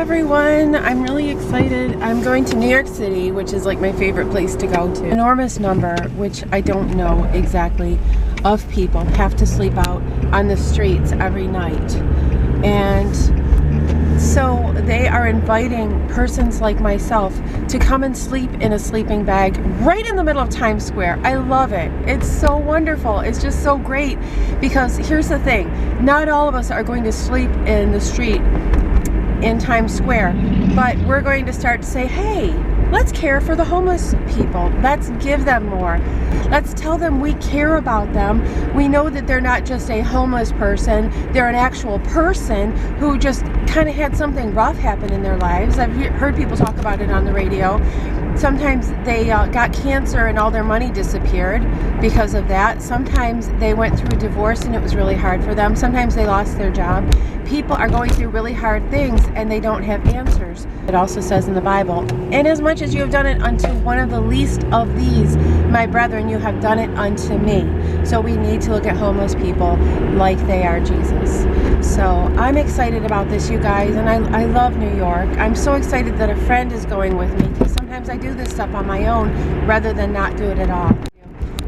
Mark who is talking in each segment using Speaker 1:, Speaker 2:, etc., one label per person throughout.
Speaker 1: everyone, I'm really excited. I'm going to New York City, which is like my favorite place to go to. Enormous number, which I don't know exactly, of people have to sleep out on the streets every night. And so they are inviting persons like myself to come and sleep in a sleeping bag right in the middle of Times Square. I love it. It's so wonderful. It's just so great because here's the thing. Not all of us are going to sleep in the street in Times Square, but we're going to start to say, hey, let's care for the homeless people. Let's give them more. Let's tell them we care about them. We know that they're not just a homeless person. They're an actual person who just kind of had something rough happen in their lives. I've heard people talk about it on the radio. Sometimes they got cancer and all their money disappeared because of that. Sometimes they went through a divorce and it was really hard for them. Sometimes they lost their job. People are going through really hard things and they don't have answers. It also says in the Bible, inasmuch as you have done it unto one of the least of these, my brethren, you have done it unto me. So we need to look at homeless people like they are Jesus. So I'm excited about this, you guys, and I love New York. I'm so excited that a friend is going with me because sometimes I do this stuff on my own rather than not do it at all.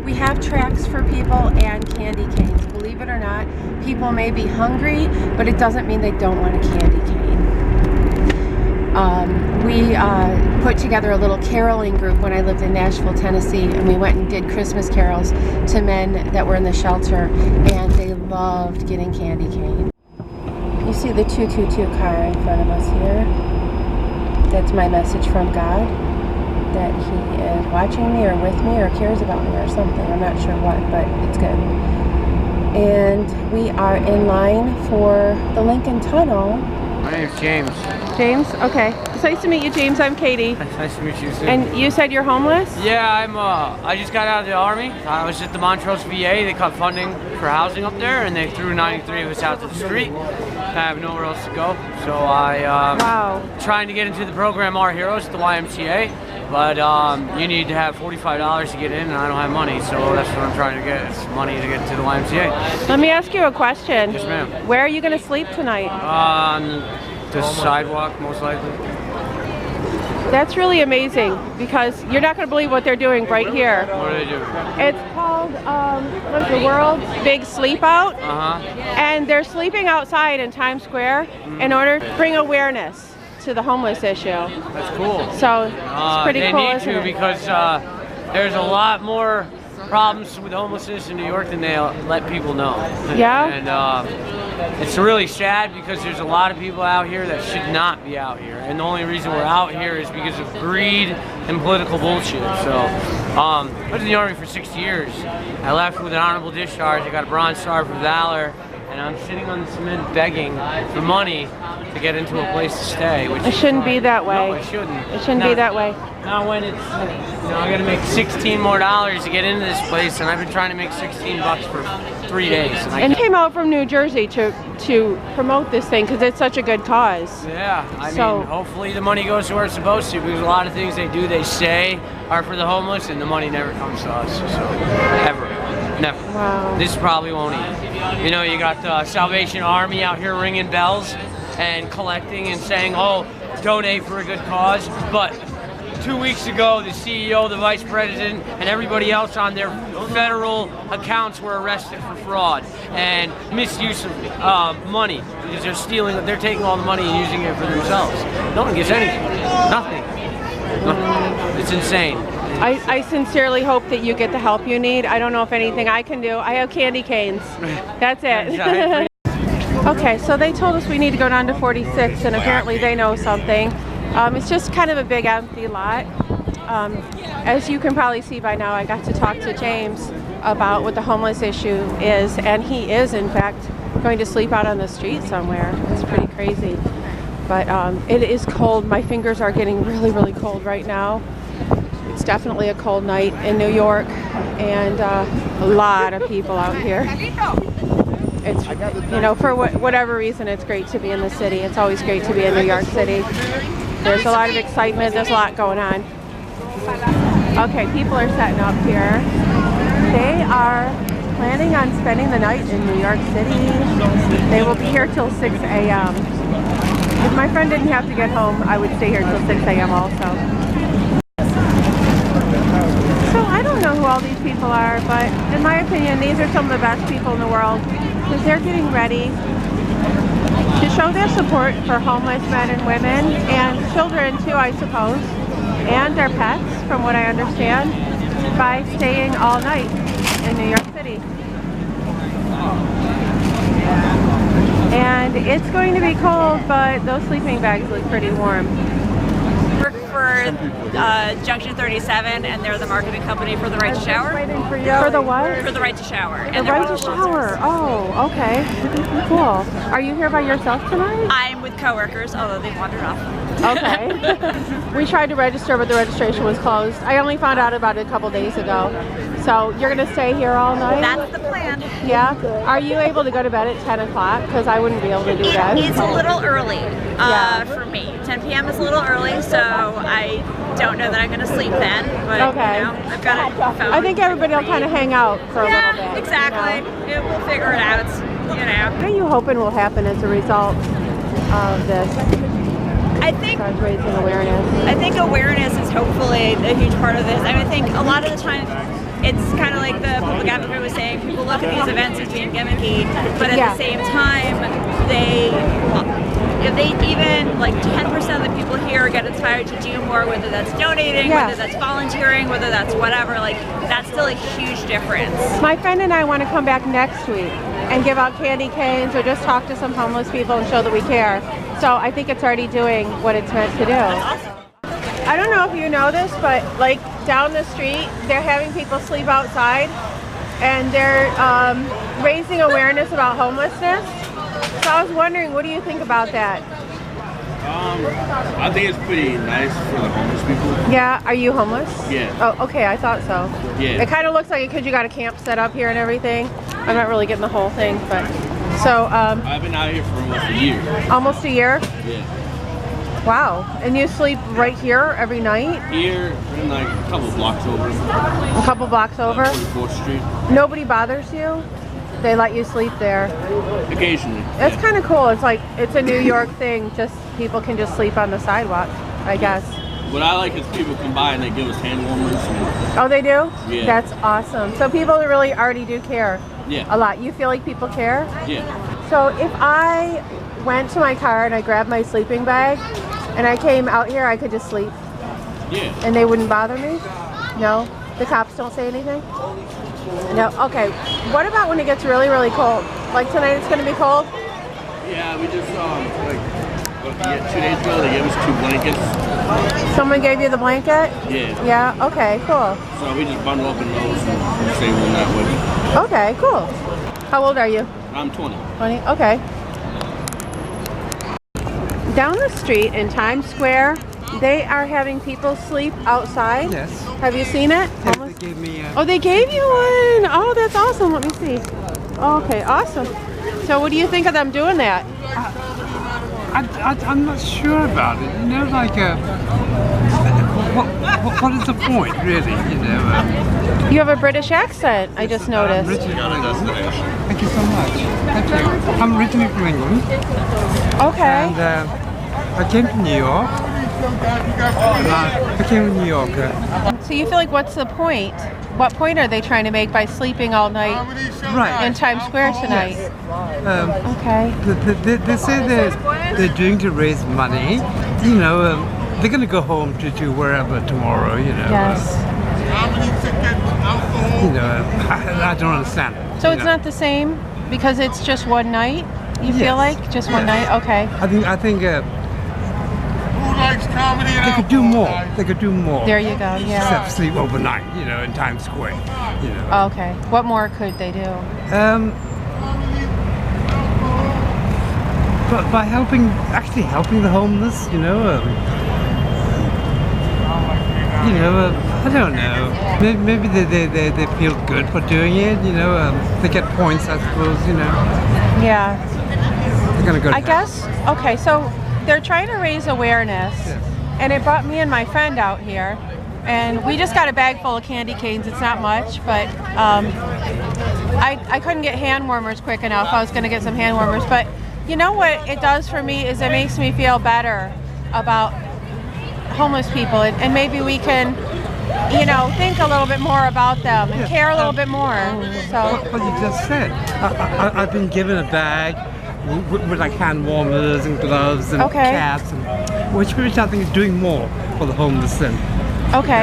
Speaker 1: We have tracts for people and candy canes. Believe it or not, people may be hungry, but it doesn't mean they don't want a candy cane. We put together a little caroling group when I lived in Nashville, Tennessee, and we went and did Christmas carols to men that were in the shelter, and they loved getting candy cane. You see the 222 car in front of us here. That's my message from God, that He is watching me or with me or cares about me or something. I'm not sure what, but it's good. And we are in line for the Lincoln Tunnel.
Speaker 2: My name's James.
Speaker 1: James? Okay. It's nice to meet you, James. I'm Katie.
Speaker 2: Nice to meet you, too.
Speaker 1: And you said you're homeless?
Speaker 2: Yeah, I just got out of the Army. I was at the Montrose VA. They cut funding for housing up there, and they threw 93 of us out to the street. I have nowhere else to go. So trying to get into the program Our Heroes at the YMCA. But you need to have $45 to get in, and I don't have money, so that's what I'm trying to get, is money to get to the YMCA.
Speaker 1: Let me ask you a question.
Speaker 2: Yes, ma'am.
Speaker 1: Where are you going to sleep tonight?
Speaker 2: On the sidewalk, most likely.
Speaker 1: That's really amazing, because you're not going to believe what they're doing right here.
Speaker 2: What do they do?
Speaker 1: It's called the world's big sleep out, and they're sleeping outside in Times Square in order to bring awareness to the homeless issue.
Speaker 2: That's cool.
Speaker 1: So it's pretty cool,
Speaker 2: They need
Speaker 1: isn't
Speaker 2: to,
Speaker 1: it?
Speaker 2: because there's a lot more problems with homelessness in New York than they let people know.
Speaker 1: Yeah?
Speaker 2: And it's really sad because there's a lot of people out here that should not be out here. And the only reason we're out here is because of greed and political bullshit. So I was in the Army for 6 years. I left with an honorable discharge. I got a Bronze Star for Valor. And I'm sitting on the cement begging for money to get into a place to stay. Which
Speaker 1: it shouldn't be that way.
Speaker 2: No, it shouldn't.
Speaker 1: It shouldn't be that way.
Speaker 2: Now when it's, I gotta make $16 more to get into this place, and I've been trying to make $16 for 3 days.
Speaker 1: And you came out from New Jersey to promote this thing because it's such a good cause.
Speaker 2: Yeah, I mean, hopefully the money goes to where it's supposed to, because a lot of things they do, they say, are for the homeless, and the money never comes to us, so, ever. Never.
Speaker 1: Wow.
Speaker 2: This probably won't either. You know, you got the Salvation Army out here ringing bells and collecting and saying, oh, donate for a good cause. But 2 weeks ago, the CEO, the vice president, and everybody else on their federal accounts were arrested for fraud and misuse of money, because they're stealing, they're taking all the money and using it for themselves. No one gets anything. Nothing. It's insane.
Speaker 1: I sincerely hope that you get the help you need. I don't know if anything I can do. I have candy canes. That's it. Okay, so they told us we need to go down to 46, and apparently they know something. It's just kind of a big empty lot. As you can probably see by now, I got to talk to James about what the homeless issue is, and he is in fact going to sleep out on the street somewhere. It's pretty crazy. But it is cold. My fingers are getting really, really cold right now. It's definitely a cold night in New York, and a lot of people out here. It's, you know, for whatever reason, it's great to be in the city. It's always great to be in New York City. There's a lot of excitement. There's a lot going on. Okay, people are setting up here. They are planning on spending the night in New York City. They will be here till 6 a.m. If my friend didn't have to get home, I would stay here till 6 a.m. also. So I don't know who all these people are, but in my opinion, these are some of the best people in the world because they're getting ready to show their support for homeless men and women and children too, I suppose, and their pets, from what I understand, by staying all night in New York City. And it's going to be cold, but those sleeping bags look pretty warm.
Speaker 3: Work for Junction 37, and they're the marketing company for the Right to Shower.
Speaker 1: For the what?
Speaker 3: For the Right to Shower.
Speaker 1: The Right to Shower. Oh, okay. Cool. Are you here by yourself tonight?
Speaker 3: I'm with coworkers, although they wandered off.
Speaker 1: Okay. We tried to register, but the registration was closed. I only found out about it a couple days ago. So you're going to stay here all night?
Speaker 3: That's the plan.
Speaker 1: Yeah? Are you able to go to bed at 10 o'clock? Because I wouldn't be able to do that.
Speaker 3: It's a little early for me. 10 p.m. is a little early, so I don't know that I'm going to sleep then. But,
Speaker 1: okay.
Speaker 3: You know, I've got a phone.
Speaker 1: I think everybody will kind of hang out for a little bit.
Speaker 3: Yeah, exactly.
Speaker 1: You know?
Speaker 3: We'll figure it out, you know.
Speaker 1: What are you hoping will happen as a result of this?
Speaker 3: I think
Speaker 1: raising awareness.
Speaker 3: I think awareness is hopefully a huge part of this. I mean, I think a lot of the time it's kind of like the public advocate was saying, people look at these events as being gimmicky, but at the same time, if they even like 10% of the people here get inspired to do more, whether that's donating, whether that's volunteering, whether that's whatever, like that's still a huge difference.
Speaker 1: My friend and I want to come back next week and give out candy canes or just talk to some homeless people and show that we care. So I think it's already doing what it's meant to do.
Speaker 3: That's awesome.
Speaker 1: I don't know if you know this, but like down the street, they're having people sleep outside and they're raising awareness about homelessness. So I was wondering, what do you think about that?
Speaker 4: I think it's pretty nice for the homeless people.
Speaker 1: Yeah, are you homeless?
Speaker 4: Yeah.
Speaker 1: Oh, okay, I thought so.
Speaker 4: Yeah.
Speaker 1: It kind of looks like it because you got a camp set up here and everything. I'm not really getting the whole thing, but so.
Speaker 4: I've been out here for almost a year.
Speaker 1: Almost a year?
Speaker 4: Yeah.
Speaker 1: Wow. And you sleep right here every night?
Speaker 4: Here and like a couple blocks over.
Speaker 1: A couple blocks over?
Speaker 4: 44th Street.
Speaker 1: Nobody bothers you? They let you sleep there?
Speaker 4: Occasionally.
Speaker 1: That's kind of cool. It's like, it's a New York thing. Just people can just sleep on the sidewalk, I guess.
Speaker 4: What I like is people come by and they give us hand warmers. And,
Speaker 1: oh, they do?
Speaker 4: Yeah.
Speaker 1: That's awesome. So people really already do care.
Speaker 4: Yeah.
Speaker 1: A lot. You feel like people care?
Speaker 4: Yeah.
Speaker 1: So if I went to my car and I grabbed my sleeping bag and I came out here, I could just sleep?
Speaker 4: Yeah.
Speaker 1: And they wouldn't bother me? No? The cops don't say anything? No? Okay. What about when it gets really, really cold? Like tonight it's going to be cold?
Speaker 4: Yeah, we just, 2 days ago they gave us 2 blankets.
Speaker 1: Someone gave you the blanket?
Speaker 4: Yeah.
Speaker 1: Yeah? Okay, cool.
Speaker 4: So we just bundle up in those and save them that way.
Speaker 1: Okay, cool. How old are you?
Speaker 4: I'm 20.
Speaker 1: 20? Okay. Down the street in Times Square, they are having people sleep outside.
Speaker 5: Yes.
Speaker 1: Have you seen it?
Speaker 5: Yes, they gave me
Speaker 1: Oh, they gave you one. Oh, that's awesome. Let me see. Okay, awesome. So what do you think of them doing that?
Speaker 5: I'm not sure about it. You know, like, what is the point, really? You know.
Speaker 1: You have a British accent, I just noticed.
Speaker 5: Thank you so much. Thank you. I'm originally from England.
Speaker 1: Okay.
Speaker 5: And I came to New York. I became a New Yorker.
Speaker 1: So you feel like what's the point? What point are they trying to make by sleeping all night in Times Square tonight? Okay.
Speaker 5: They say they're doing to raise money. You know, they're going to go home to wherever tomorrow, you know.
Speaker 1: Yes.
Speaker 5: You know, I don't understand it.
Speaker 1: So it's not the same because it's just one night? You feel like? Just one night? Okay.
Speaker 5: I think they could do more. They could do more.
Speaker 1: There you go, yeah.
Speaker 5: Except sleep overnight, you know, in Times Square. You know.
Speaker 1: Okay. What more could they do?
Speaker 5: But by actually helping the homeless, you know, I don't know. Maybe they feel good for doing it, you know. They get points, I suppose, you know.
Speaker 1: Yeah.
Speaker 5: They're gonna go.
Speaker 1: I guess. Okay, so they're trying to raise awareness, and it brought me and my friend out here, and we just got a bag full of candy canes. It's not much, but I couldn't get hand warmers quick enough. I was going to get some hand warmers, but You know what it does for me is it makes me feel better about homeless people, and maybe we can, you know, think a little bit more about them and care a little bit more. So
Speaker 5: What you just said, I've been given a bag with like hand warmers and gloves and caps, and, which I think is doing more for the homeless than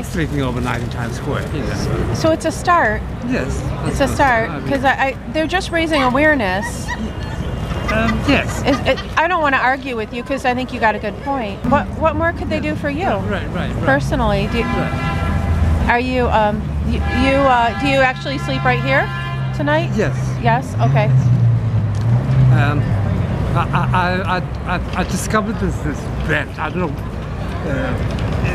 Speaker 5: sleeping overnight in Times Square. You know.
Speaker 1: So it's a start.
Speaker 5: Yes,
Speaker 1: It's a start because they're just raising awareness.
Speaker 5: Yes.
Speaker 1: I don't want to argue with you because I think you got a good point. What more could they do for you?
Speaker 5: Right.
Speaker 1: Personally, are you do you actually sleep right here tonight?
Speaker 5: Yes.
Speaker 1: Yes. Okay.
Speaker 5: I discovered this vent. I don't know.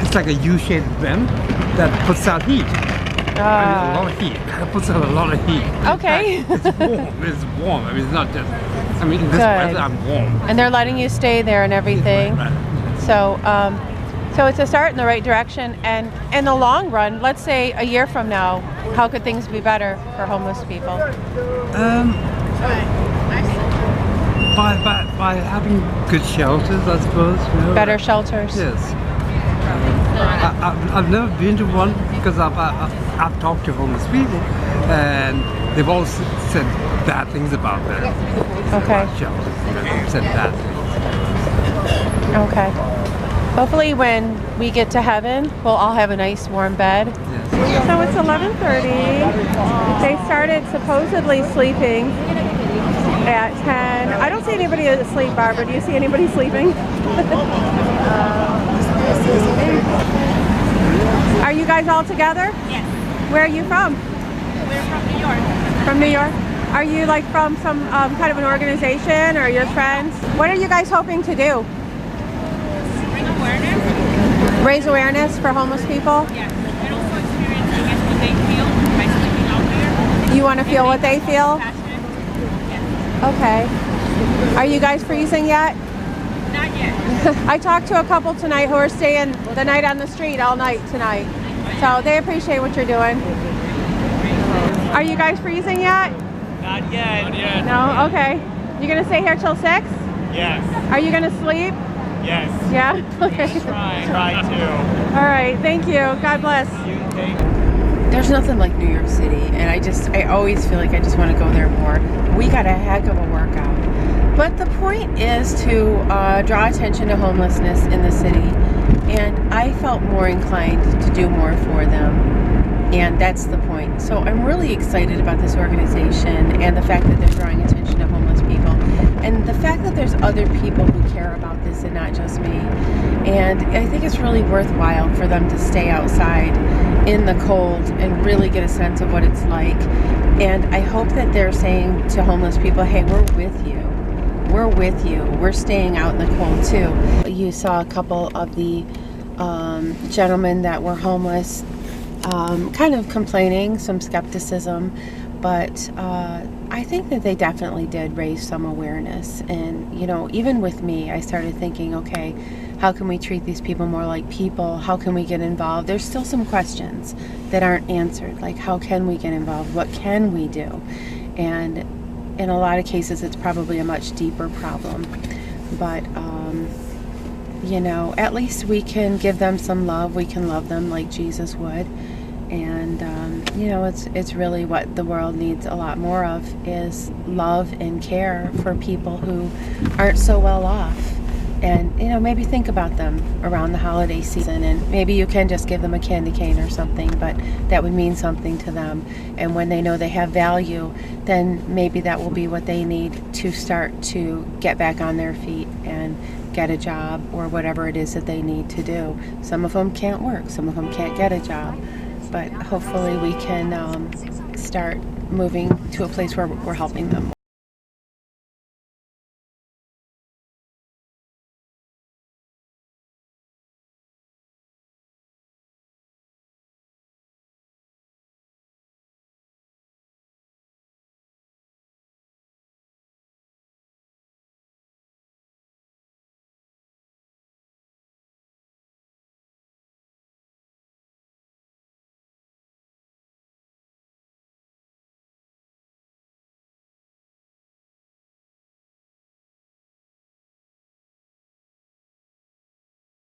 Speaker 5: It's like a U-shaped vent that puts out heat. A lot of heat. It puts out a lot of heat.
Speaker 1: Okay.
Speaker 5: In fact, it's warm. It's warm. I mean, it's not just. I mean, in this weather, I'm warm.
Speaker 1: And they're letting you stay there and everything.
Speaker 5: Right.
Speaker 1: So, so it's a start in the right direction. And in the long run, let's say a year from now, how could things be better for homeless people?
Speaker 5: By having good shelters, I suppose. You know?
Speaker 1: Better shelters.
Speaker 5: Yes. I've never been to one because I've talked to homeless people and they've all said bad things about them.
Speaker 1: Okay.
Speaker 5: Shelters. They've said bad things.
Speaker 1: Okay. Hopefully when we get to heaven, we'll all have a nice warm bed.
Speaker 5: Yes.
Speaker 1: So it's 11:30. They started supposedly sleeping at 10. I don't see anybody asleep, Barbara. Do you see anybody sleeping? Are you guys all together?
Speaker 3: Yes.
Speaker 1: Where are you from?
Speaker 3: We're from New York.
Speaker 1: From New York? Are you like from some kind of an organization or your friends? What are you guys hoping to do?
Speaker 3: Bring awareness.
Speaker 1: Raise awareness for homeless people?
Speaker 3: Yes. And also experience, I guess, what they feel by sleeping out there.
Speaker 1: You want to feel what they feel? Okay. Are you guys freezing yet?
Speaker 3: Not yet.
Speaker 1: I talked to a couple tonight who are staying the night on the street all night tonight. So they appreciate what you're doing. Are you guys freezing yet?
Speaker 6: Not yet. Not yet.
Speaker 1: No? Okay. You gonna stay here till 6?
Speaker 6: Yes.
Speaker 1: Are you gonna sleep?
Speaker 6: Yes.
Speaker 1: Yeah? Okay.
Speaker 6: Try to.
Speaker 1: All right. Thank you. God bless. There's nothing like New York City, and I always feel like I just want to go there more. We got a heck of a workout. But the point is to draw attention to homelessness in the city, and I felt more inclined to do more for them, and that's the point. So I'm really excited about this organization and the fact that they're drawing attention to homeless people, and the fact that there's other people who care about this and not just me. And I think it's really worthwhile for them to stay outside in the cold and really get a sense of what it's like. And I hope that they're saying to homeless people, hey, we're with you. We're with you. We're staying out in the cold too. You saw a couple of the gentlemen that were homeless kind of complaining, some skepticism, but I think that they definitely did raise some awareness. And, you know, even with me, I started thinking, okay, how can we treat these people more like people? How can we get involved? There's still some questions that aren't answered, like how can we get involved? What can we do? And in a lot of cases, it's probably a much deeper problem. But, you know, at least we can give them some love. We can love them like Jesus would. And, you know, it's really what the world needs a lot more of, is love and care for people who aren't so well off. And, you know, maybe think about them around the holiday season, and maybe you can just give them a candy cane or something, but that would mean something to them. And when they know they have value, then maybe that will be what they need to start to get back on their feet and get a job or whatever it is that they need to do. Some of them can't work, some of them can't get a job, but hopefully we can start moving to a place where we're helping them.